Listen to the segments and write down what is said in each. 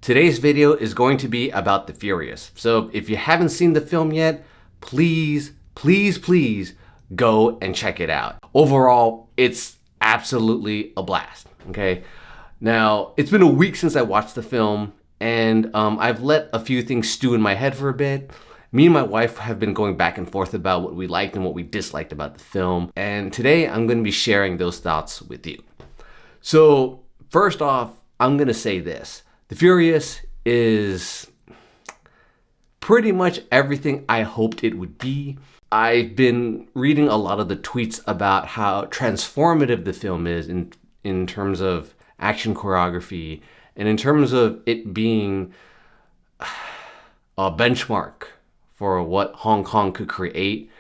Today's video is going to be about The Furious. So if you haven't seen the film yet, please go and check it out. Overall, it's absolutely a blast, okay? Now, it's been a week since I watched the film, and I've let a few things stew in my head for a bit. Me and my wife have been going back and forth about what we liked and what we disliked about the film, and today I'm going to be sharing those thoughts with you. So, first off, I'm going to say this. The Furious is pretty much everything I hoped it would be. I've been reading a lot of the tweets about how transformative the film is in terms of action choreography and in terms of it being a benchmark for what Hong Kong could create,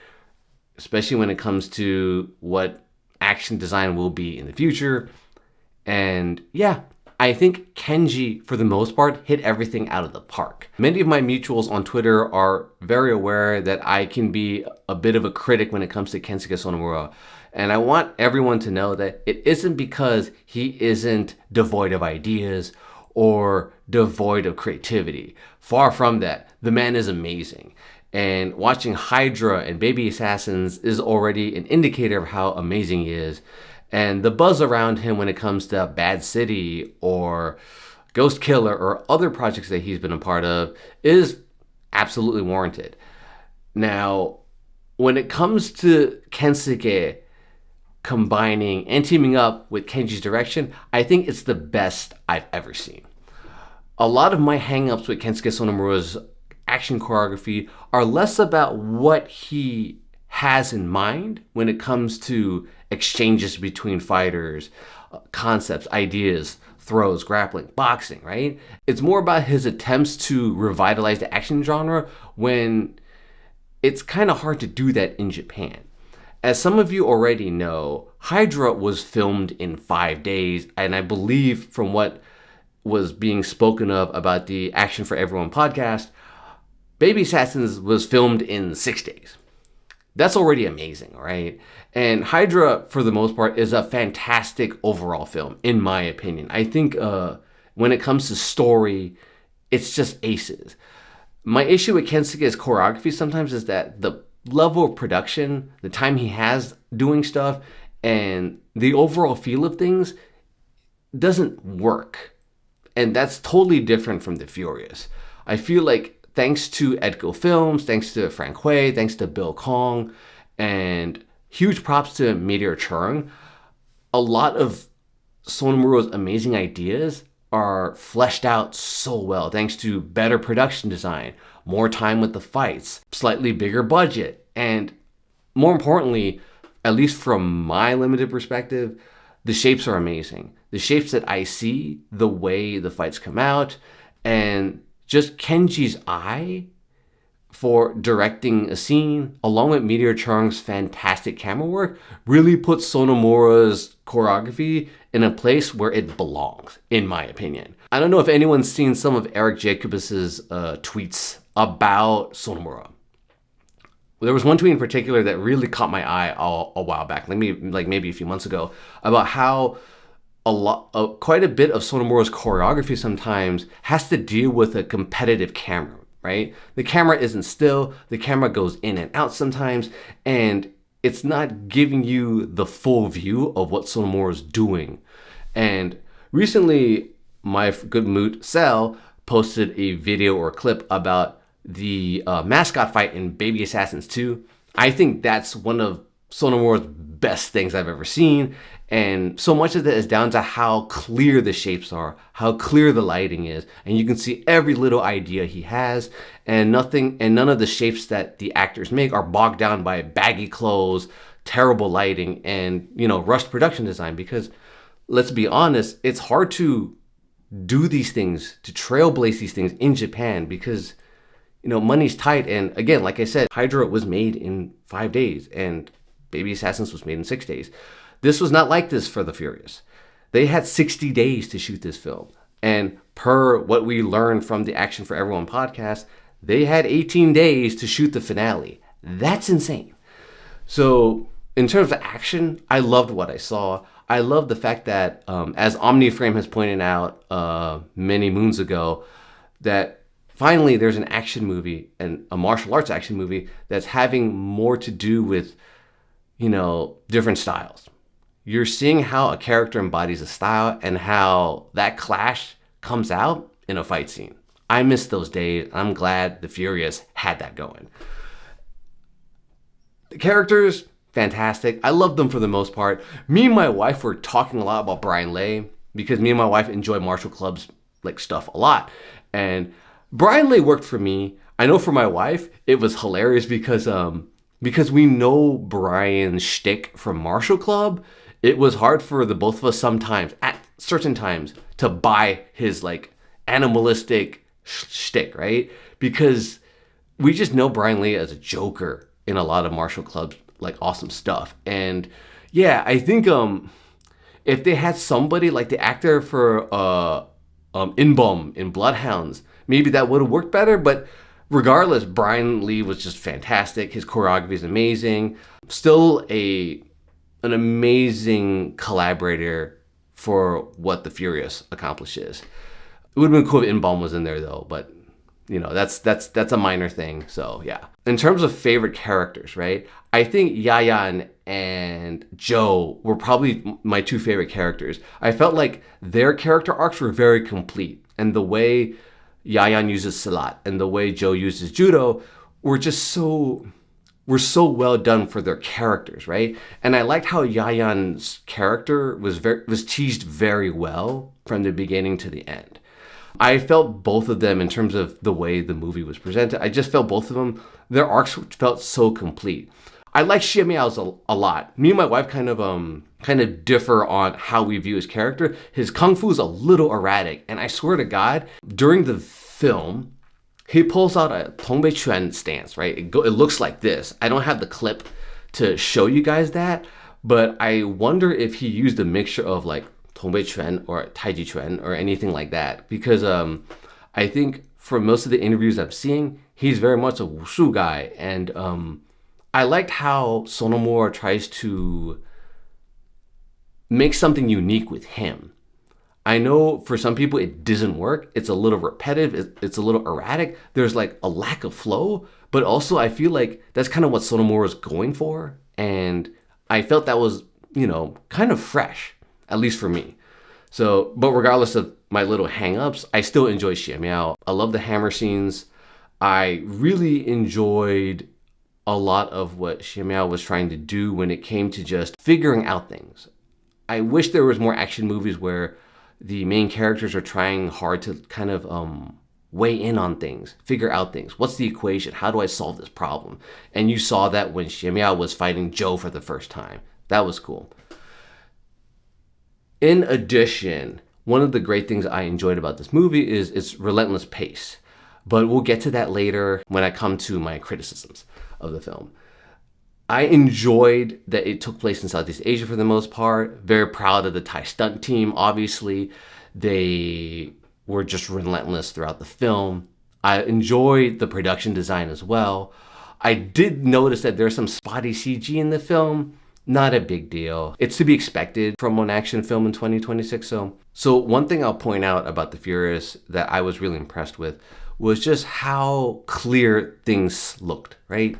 especially when it comes to what action design will be in the future. And yeah, I think Kenji, for the most part, hit everything out of the park. Many of my mutuals on Twitter are very aware that I can be a bit of a critic when it comes to Kensuke Sonomura. And I want everyone to know that it isn't because he isn't devoid of ideas or devoid of creativity. Far from that. The man is amazing. And watching Hydra and Baby Assassins is already an indicator of how amazing he is. And the buzz around him when it comes to Bad City or Ghost Killer or other projects that he's been a part of is absolutely warranted. Now, when it comes to Kensuke combining and teaming up with Kenji's direction, I think it's the best I've ever seen. A lot of my hangups with Kensuke Sonomura's action choreography are less about what he has in mind when it comes to exchanges between fighters, concepts, ideas, throws, grappling, boxing, right? It's more about his attempts to revitalize the action genre when it's kind of hard to do that in Japan. As some of you already know, Hydra was filmed in 5 days, and I believe from what was being spoken of about the Action for Everyone podcast, Baby Assassins was filmed in 6 days. That's already amazing, right? And Hydra, for the most part, is a fantastic overall film, in my opinion. I think when it comes to story, it's just aces. My issue with Kensuke's choreography sometimes is that the level of production, the time he has doing stuff, and the overall feel of things doesn't work. And that's totally different from The Furious. I feel like thanks to Edco Films, thanks to Frank Hui, thanks to Bill Kong, and huge props to Meteor Chung, a lot of Sonomura's amazing ideas are fleshed out so well thanks to better production design, more time with the fights, slightly bigger budget, and more importantly, at least from my limited perspective, the shapes are amazing. The shapes that I see, the way the fights come out, and just Kenji's eye for directing a scene, along with Meteor Chung's fantastic camera work, really puts Sonomura's choreography in a place where it belongs, in my opinion. I don't know if anyone's seen some of Eric Jacobus's tweets about Sonomura. There was one tweet in particular that really caught my eye a while back, maybe a few months ago, about how quite a bit of Sonomura's choreography sometimes has to deal with a competitive camera, right? The camera isn't still, the camera goes in and out sometimes, and it's not giving you the full view of what Sonomura's doing. And recently, my good moot Sal posted a video or clip about the mascot fight in Baby Assassins 2. I think that's one of Sonomura's best things I've ever seen. And so much of that is down to how clear the shapes are, how clear the lighting is. And you can see every little idea he has, and none of the shapes that the actors make are bogged down by baggy clothes, terrible lighting, and, rushed production design. Because let's be honest, it's hard to do these things, to trailblaze these things in Japan because, money's tight. And again, like I said, Hydra was made in 5 days and Baby Assassins was made in 6 days. This was not like this for The Furious. They had 60 days to shoot this film. And per what we learned from the Action for Everyone podcast, they had 18 days to shoot the finale. That's insane. So in terms of action, I loved what I saw. I love the fact that, as Omniframe has pointed out many moons ago, that finally there's an action movie and a martial arts action movie that's having more to do with, different styles. You're seeing how a character embodies a style and how that clash comes out in a fight scene. I miss those days. I'm glad The Furious had that going. The characters, fantastic. I love them for the most part. Me and my wife were talking a lot about Brian Lay because me and my wife enjoy martial clubs like stuff a lot. And Brian Lay worked for me. I know for my wife, it was hilarious because we know Brian's shtick from Martial Club. It was hard for the both of us sometimes, at certain times, to buy his like animalistic shtick, right? Because we just know Brian Lee as a joker in a lot of Martial Club's like awesome stuff. And yeah, I think if they had somebody like the actor for Inbom in Bloodhounds, maybe that would have worked better. But regardless, Brian Lee was just fantastic. His choreography is amazing. Still an amazing collaborator for what The Furious accomplishes. It would have been cool if Inbom was in there though, but that's a minor thing. So yeah. In terms of favorite characters, right? I think Yayan and Joe were probably my two favorite characters. I felt like their character arcs were very complete, and the way Yayan uses Salat and the way Joe uses Judo were so well done for their characters, right? And I liked how Yayan's character was teased very well from the beginning to the end. I felt both of them in terms of the way the movie was presented. I just felt both of them, their arcs felt so complete. I like Xie Miao's a lot. Me and my wife kind of differ on how we view his character. His kung fu is a little erratic, and I swear to God, during the film, he pulls out a Tongbei Chuan stance, right? It looks like this. I don't have the clip to show you guys that, but I wonder if he used a mixture of like Tongbei Chuan or Taiji Chuan or anything like that, because I think for most of the interviews I'm seeing, he's very much a wushu guy, and I liked how Sonomura tries to make something unique with him. I know for some people it doesn't work. It's a little repetitive. It's a little erratic. There's like a lack of flow, but also I feel like that's kind of what Sonomura is going for, and I felt that was kind of fresh, at least for me. So, but regardless of my little hang-ups, I still enjoy Xie Miao. I love the hammer scenes. I really enjoyed a lot of what Xie Miao was trying to do when it came to just figuring out things. I wish there was more action movies where the main characters are trying hard to kind of weigh in on things, figure out things. What's the equation? How do I solve this problem? And you saw that when Xie Miao was fighting Joe for the first time. That was cool. In addition, one of the great things I enjoyed about this movie is its relentless pace. But we'll get to that later when I come to my criticisms of the film. I enjoyed that it took place in Southeast Asia for the most part. Very proud of the Thai stunt team, obviously. They were just relentless throughout the film. I enjoyed the production design as well. I did notice that there's some spotty CG in the film. Not a big deal. It's to be expected from an action film in 2026. So one thing I'll point out about The Furious that I was really impressed with was just how clear things looked, right?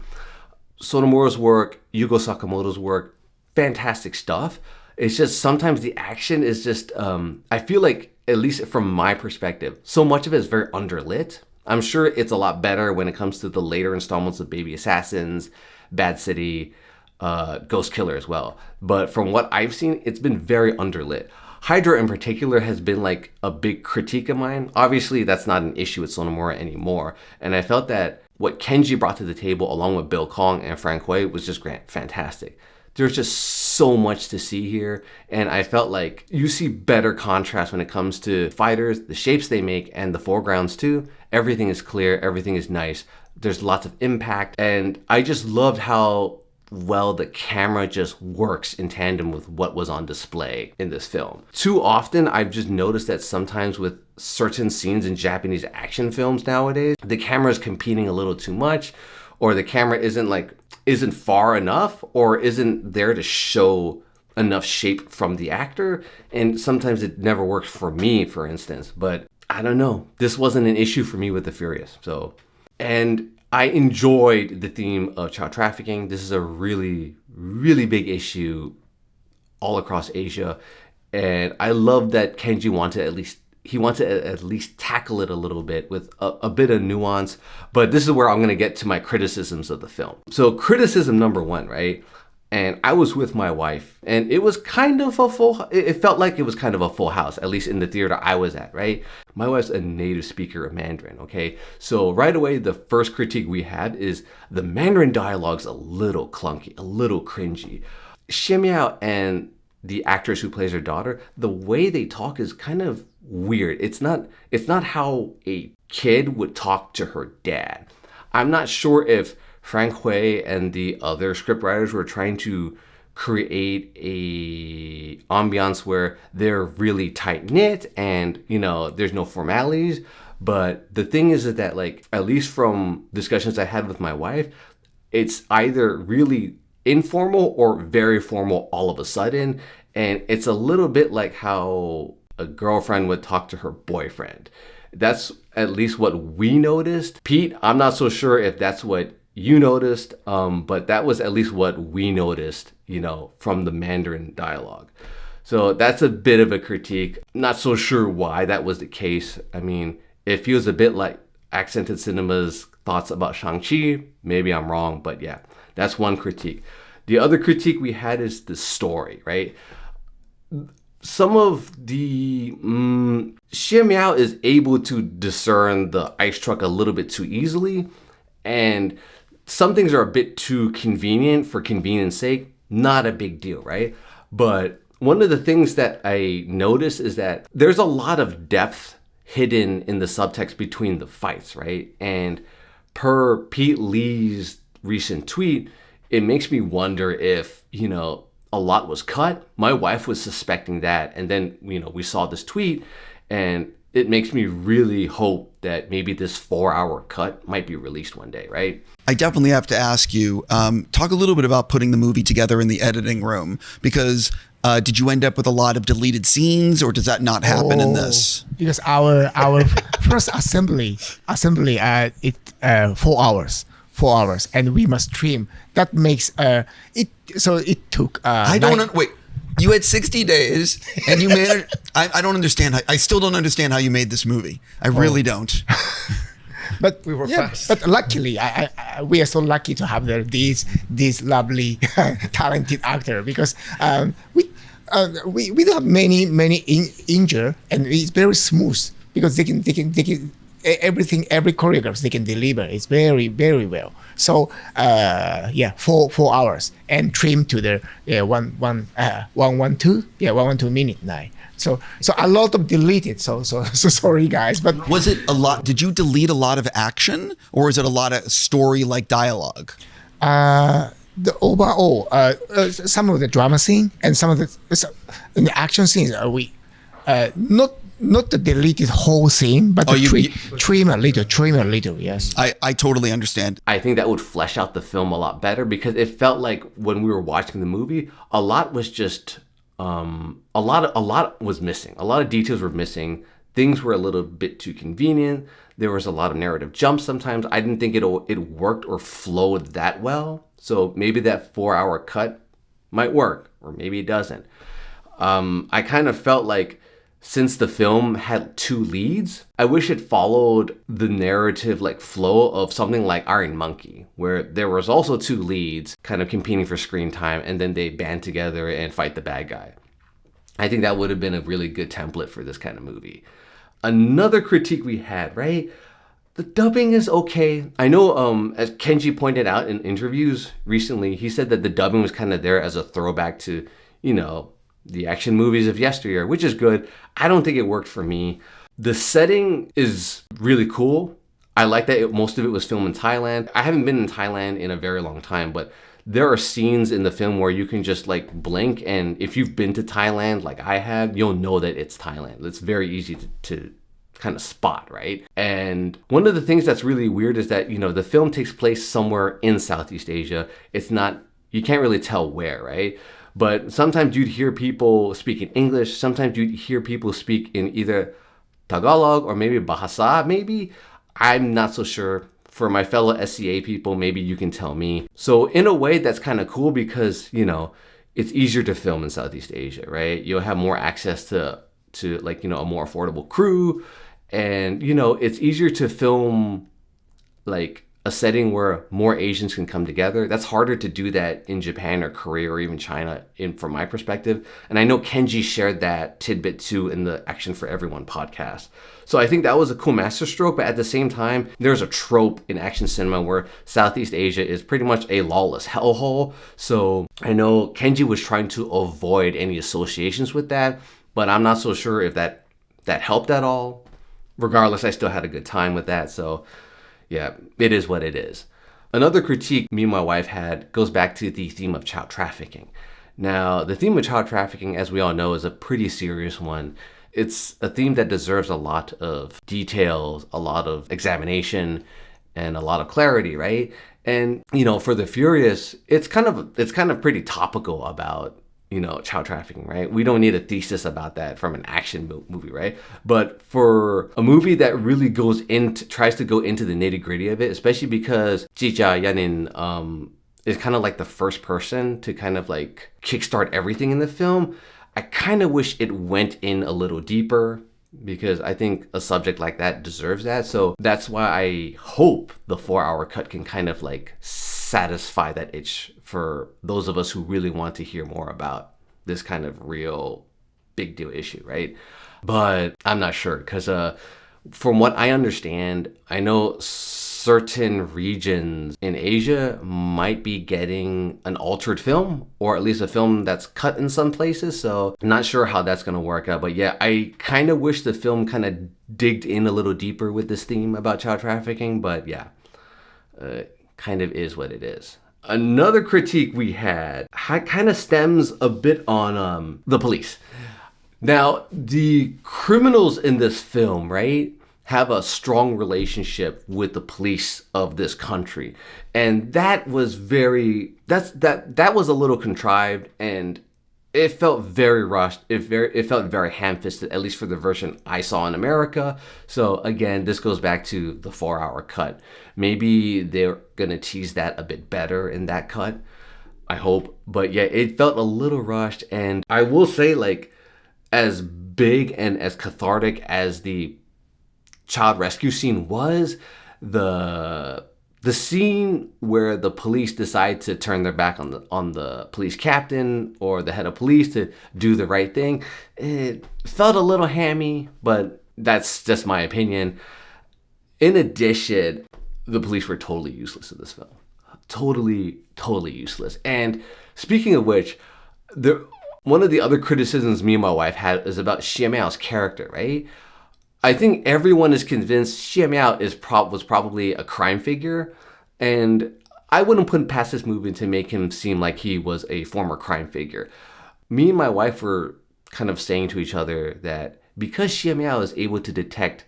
Sonomura's work, Yugo Sakamoto's work, fantastic stuff. It's just sometimes the action is just, I feel like, at least from my perspective, so much of it is very underlit. I'm sure it's a lot better when it comes to the later installments of Baby Assassins, Bad City, Ghost Killer as well. But from what I've seen, it's been very underlit. Hydra in particular has been like a big critique of mine. Obviously, that's not an issue with Sonomura anymore. And I felt that what Kenji brought to the table along with Bill Kong and Frank Hui was just fantastic. There's just so much to see here. And I felt like you see better contrast when it comes to fighters, the shapes they make, and the foregrounds too. Everything is clear. Everything is nice. There's lots of impact. And I just loved how well the camera just works in tandem with what was on display in this film. Too often, I've just noticed that sometimes with certain scenes in Japanese action films nowadays, the camera is competing a little too much, or the camera isn't far enough, or isn't there to show enough shape from the actor, and sometimes it never works for me, for instance. But I don't know. This wasn't an issue for me with The Furious. So, and I enjoyed the theme of child trafficking. This is a really, really big issue all across Asia. And I love that Kenji wanted to at least tackle it a little bit with a bit of nuance. But this is where I'm going to get to my criticisms of the film. So criticism number one, right? And I was with my wife, and it was kind of it felt like it was kind of a full house, at least in the theater I was at, right? My wife's a native speaker of Mandarin, okay? So right away, the first critique we had is the Mandarin dialogue's a little clunky, a little cringy. Xiamiao and the actress who plays her daughter, the way they talk is kind of weird. It's not how a kid would talk to her dad. I'm not sure if Frank Hui and the other scriptwriters were trying to create a ambiance where they're really tight knit and, you know, there's no formalities. But the thing is that, like, at least from discussions I had with my wife, it's either really informal or very formal all of a sudden. And it's a little bit like how a girlfriend would talk to her boyfriend. That's at least what we noticed. Pete, I'm not so sure if that's what you noticed, but that was at least what we noticed, you know, from the Mandarin dialogue. So that's a bit of a critique. Not so sure why that was the case. I mean, it feels a bit like Accented Cinema's thoughts about Shang-Chi. Maybe I'm wrong, but yeah, that's one critique. The other critique we had is the story, right? Some of the Xie Miao is able to discern the ice truck a little bit too easily, and some things are a bit too convenient for convenience sake. Not a big deal, right? But one of the things that I noticed is that there's a lot of depth hidden in the subtext between the fights, right? And per Pete Lee's recent tweet, it makes me wonder if, you know, a lot was cut. My wife was suspecting that. And then, you know, we saw this tweet, and it makes me really hope that maybe this 4-hour cut might be released one day, right? I definitely have to ask you, talk a little bit about putting the movie together in the editing room, because did you end up with a lot of deleted scenes, or does that not happen in this? Because our first assembly, 4 hours, and we must trim. That makes it. So it took. Wait. You had 60 days, and you managed. I don't understand. I still don't understand how you made this movie. I really don't. But we were fast. But luckily, we are so lucky to have this lovely, talented actor, because we don't have many injured, and it's very smooth because they can everything, every choreograph they can deliver. It's very, very well. So 4 hours and trim to the 112 minute 9. So a lot of deleted. So sorry guys, but was it a lot? Did you delete a lot of action, or is it a lot of story like dialogue? The overall, some of the drama scene and some of in the action scenes, we not the deleted whole scene, but trim a little. Yes, I totally understand. I think that would flesh out the film a lot better, because it felt like when we were watching the movie, a lot was just a lot was missing. A lot of details were missing. Things were a little bit too convenient. There was a lot of narrative jumps sometimes. I didn't think it worked or flowed that well. So maybe that 4-hour cut might work, or maybe it doesn't. I kind of felt like, since the film had 2 leads, I wish it followed the narrative like flow of something like Iron Monkey, where there was also 2 leads kind of competing for screen time, and then they band together and fight the bad guy. I think that would have been a really good template for this kind of movie. Another critique we had, right? The dubbing is okay. I know, as Kenji pointed out in interviews recently, he said that the dubbing was kind of there as a throwback to, you know, the action movies of yesteryear, which is good. I don't think it worked for me. The setting is really cool. I like that most of it was filmed in Thailand. I haven't been in Thailand in a very long time, but there are scenes in the film where you can just like blink, and if you've been to Thailand like I have, you'll know that it's Thailand. It's very easy to kind of spot, right? And one of the things that's really weird is that, you know, the film takes place somewhere in Southeast Asia. It's not, you can't really tell where, right? But sometimes you'd hear people speak in English. Sometimes you'd hear people speak in either Tagalog or maybe Bahasa, maybe. I'm not so sure. For my fellow SCA people, maybe you can tell me. So in a way, that's kind of cool because, it's easier to film in Southeast Asia, right? You'll have more access to like, a more affordable crew. And, it's easier to film like a setting where more Asians can come together. That's harder to do that in Japan or Korea or even China, from my perspective. And I know Kenji shared that tidbit too in the Action for Everyone podcast. So I think that was a cool masterstroke, but at the same time, there's a trope in action cinema where Southeast Asia is pretty much a lawless hellhole. So I know Kenji was trying to avoid any associations with that, but I'm not so sure if that helped at all. Regardless, I still had a good time with that. So yeah, it is what it is. Another critique me and my wife had goes back to the theme of child trafficking. Now, the theme of child trafficking, as we all know, is a pretty serious one. It's a theme that deserves a lot of details, a lot of examination, and a lot of clarity, right? And, for The Furious, it's kind of pretty topical about child trafficking, right? We don't need a thesis about that from an action movie, right? But for a movie that really tries to go into the nitty gritty of it, especially because Ji Yanin is kind of like the first person to kind of like kickstart everything in the film, I kind of wish it went in a little deeper because I think a subject like that deserves that. So that's why I hope the 4-hour cut can kind of like satisfy that itch for those of us who really want to hear more about this kind of real big deal issue, right? But I'm not sure because from what I understand, I know certain regions in Asia might be getting an altered film or at least a film that's cut in some places. So I'm not sure how that's going to work out. But yeah, I kind of wish the film kind of digged in a little deeper with this theme about child trafficking. But yeah, kind of is what it is. Another critique we had kind of stems a bit on the police. Now, the criminals in this film, right, have a strong relationship with the police of this country. And that was that was a little contrived and it felt very rushed. It felt very ham-fisted, at least for the version I saw in America. So again, this goes back to the 4-hour cut. Maybe they're gonna tease that a bit better in that cut. I hope. But yeah, it felt a little rushed. And I will say, like, as big and as cathartic as the child rescue scene was, the scene where the police decide to turn their back on the police captain or the head of police to do the right thing, it felt a little hammy, but that's just my opinion. In addition, the police were totally useless in this film. Totally useless. And speaking of which, one of the other criticisms me and my wife had is about Xie Miao's character, right? I think everyone is convinced Xie Miao was probably a crime figure, and I wouldn't put past this movie to make him seem like he was a former crime figure. Me and my wife were kind of saying to each other that because Xie Miao is able to detect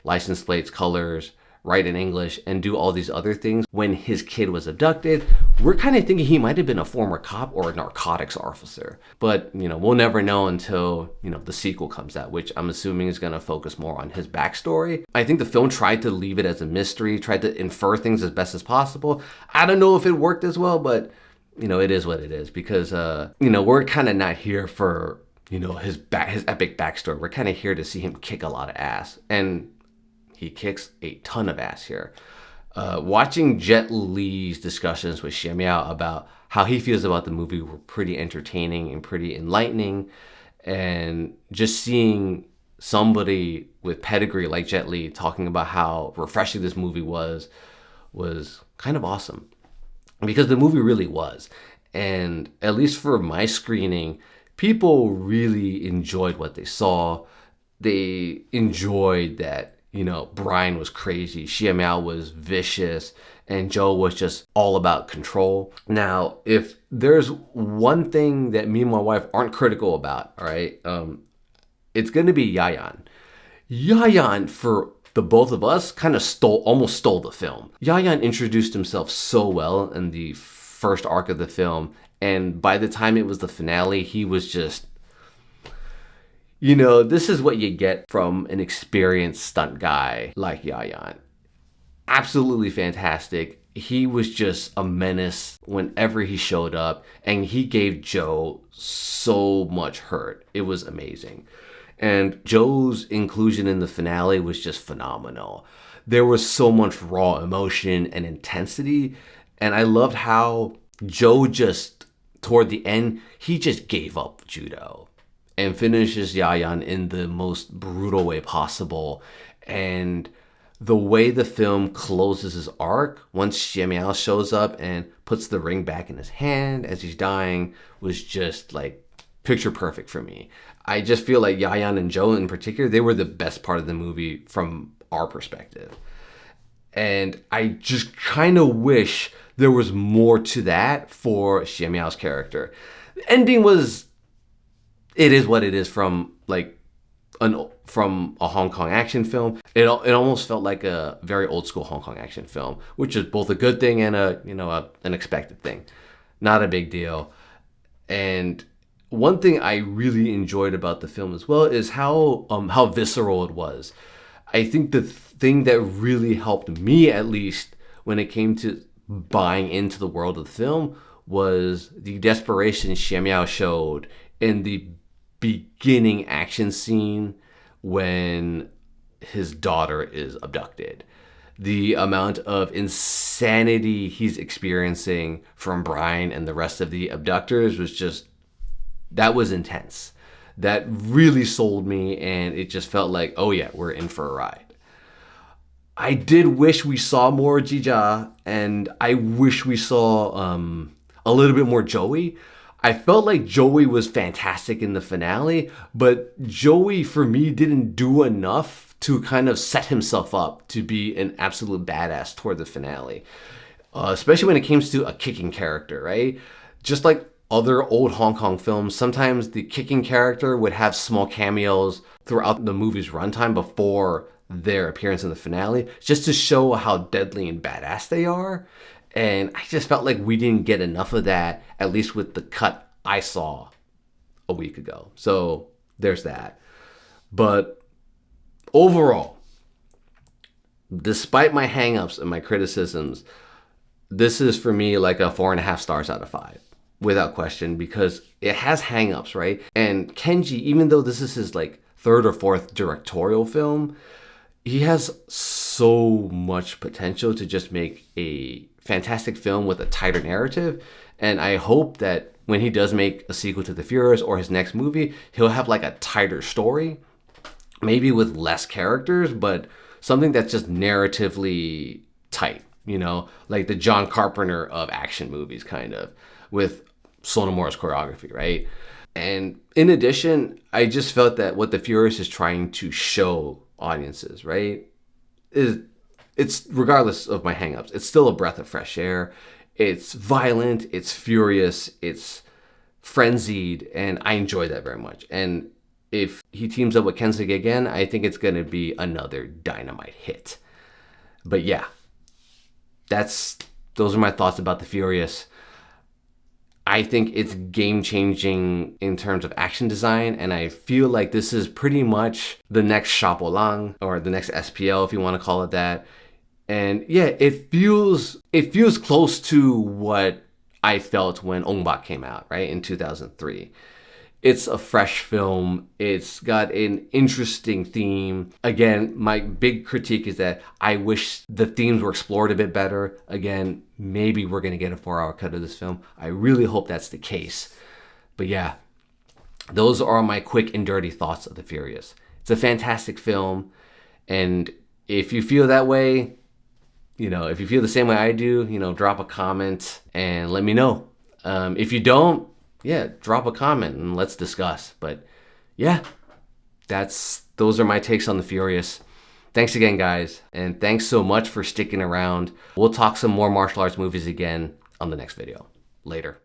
license plates, colors, write in English, and do all these other things when his kid was abducted, we're kind of thinking he might have been a former cop or a narcotics officer. But, we'll never know until, the sequel comes out, which I'm assuming is going to focus more on his backstory. I think the film tried to leave it as a mystery, tried to infer things as best as possible. I don't know if it worked as well, but, it is what it is because, we're kind of not here for, his epic backstory. We're kind of here to see him kick a lot of ass. And he kicks a ton of ass here. Watching Jet Li's discussions with Xie Miao about how he feels about the movie were pretty entertaining and pretty enlightening. And just seeing somebody with pedigree like Jet Li talking about how refreshing this movie was kind of awesome. Because the movie really was. And at least for my screening, people really enjoyed what they saw. They enjoyed that Brian was crazy, Xie Miao was vicious, and Joe was just all about control. Now, if there's one thing that me and my wife aren't critical about, all right, it's going to be Yayan. Yayan, for the both of us, kind of almost stole the film. Yayan introduced himself so well in the first arc of the film, And by the time it was the finale, he was just, you know, this is what you get from an experienced stunt guy like Yayan. Absolutely fantastic. He was just a menace whenever he showed up, and he gave Joe so much hurt. It was amazing. And Joe's inclusion in the finale was just phenomenal. There was so much raw emotion and intensity, and I loved how Joe just, toward the end, he just gave up judo and finishes Yayan in the most brutal way possible. And the way the film closes his arc, once Xiamiao shows up and puts the ring back in his hand as he's dying, was just like picture perfect for me. I just feel like Yayan and Joe in particular, they were the best part of the movie from our perspective. And I just kind of wish there was more to that for Xiamiao's character. The ending was, it is what it is from like from a Hong Kong action film. It almost felt like a very old school Hong Kong action film, which is both a good thing and an expected thing. Not a big deal. And one thing I really enjoyed about the film as well is how visceral it was. I think the thing that really helped me, at least when it came to buying into the world of the film, was the desperation Xiamiao showed in the beginning action scene when his daughter is abducted. The amount of insanity he's experiencing from Brian and the rest of the abductors was just, that was intense. That really sold me, and it just felt like, oh yeah, we're in for a ride. I did wish we saw more Jija, and I wish we saw a little bit more Joey. I felt like Joey was fantastic in the finale, but Joey, for me, didn't do enough to kind of set himself up to be an absolute badass toward the finale. Especially when it comes to a kicking character, right? Just like other old Hong Kong films, sometimes the kicking character would have small cameos throughout the movie's runtime before their appearance in the finale, just to show how deadly and badass they are. And I just felt like we didn't get enough of that, at least with the cut I saw a week ago. So there's that. But overall, despite my hangups and my criticisms, this is for me like a 4.5 stars out of 5, without question, because it has hangups, right? And Kenji, even though this is his like 3rd or 4th directorial film, he has so much potential to just make a fantastic film with a tighter narrative. And I hope that when he does make a sequel to The Furious or his next movie, he'll have like a tighter story, maybe with less characters, but something that's just narratively tight, you know, like the John Carpenter of action movies, kind of, with Sonomura's choreography, right? And in addition, I just felt that what The Furious is trying to show audiences, right, is, it's, regardless of my hangups, it's still a breath of fresh air. It's violent, it's furious, it's frenzied, and I enjoy that very much. And if he teams up with Kensuke again, I think it's going to be another dynamite hit. But yeah, those are my thoughts about The Furious. I think it's game-changing in terms of action design, and I feel like this is pretty much the next Chapeau-Lang, or the next SPL, if you want to call it that. And yeah, it feels close to what I felt when Ong Bak came out, right, in 2003. It's a fresh film. It's got an interesting theme. Again, my big critique is that I wish the themes were explored a bit better. Again, maybe we're going to get a 4-hour cut of this film. I really hope that's the case. But yeah, those are my quick and dirty thoughts of The Furious. It's a fantastic film. And if you feel that way, you know, if you feel the same way I do, you know, drop a comment and let me know. If you don't, yeah, drop a comment and let's discuss. But yeah, those are my takes on The Furious. Thanks again, guys. And thanks so much for sticking around. We'll talk some more martial arts movies again on the next video. Later.